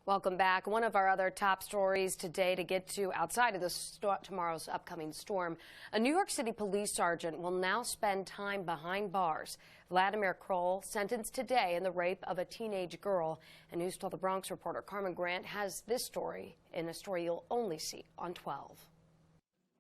Welcome back. One of our other top stories today to get to outside of tomorrow's upcoming storm. A New York City police sergeant will now spend time behind bars. Vladimir Kroll sentenced today in the rape of a teenage girl. And News 12 The Bronx reporter Carmen Grant has this story in a story you'll only see on 12.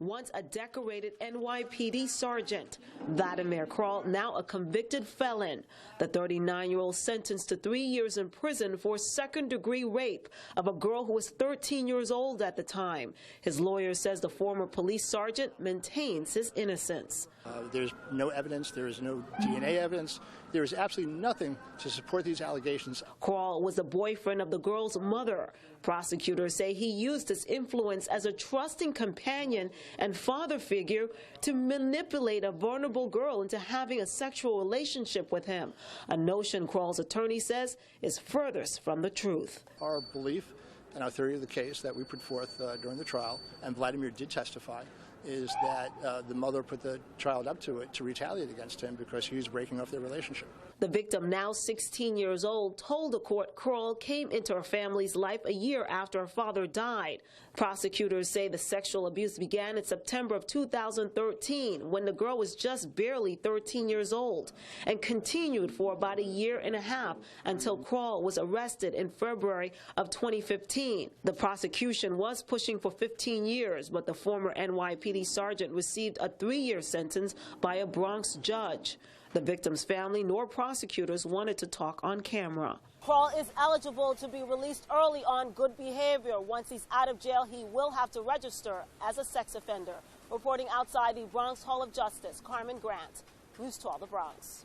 Once a decorated NYPD sergeant, Vladimir Kroll, now a convicted felon. The 39-year-old sentenced to 3 years in prison for second-degree rape of a girl who was 13 years old at the time. His lawyer says the former police sergeant maintains his innocence. There's no evidence. There is no DNA evidence. There is absolutely nothing to support these allegations. Kroll was the boyfriend of the girl's mother. Prosecutors say he used his influence as a trusting companion and father figure to manipulate a vulnerable girl into having a sexual relationship with him, a notion Kroll's attorney says is furthest from the truth. Our belief and our theory of the case that we put forth during the trial, and Vladimir did testify, is that the mother put the child up to it to retaliate against him because he was breaking off their relationship. The victim, now 16 years old, told the court Kroll came into her family's life a year after her father died. Prosecutors say the sexual abuse began in September of 2013 when the girl was just barely 13 years old and continued for about a year and a half until Kroll was arrested in February of 2015. The prosecution was pushing for 15 years, but the former NYPD sergeant received a 3-year sentence by a Bronx judge. The victim's family nor prosecutors wanted to talk on camera. Kroll is eligible to be released early on good behavior. Once he's out of jail, he will have to register as a sex offender. Reporting outside the Bronx Hall of Justice, Carmen Grant, News 12 The Bronx.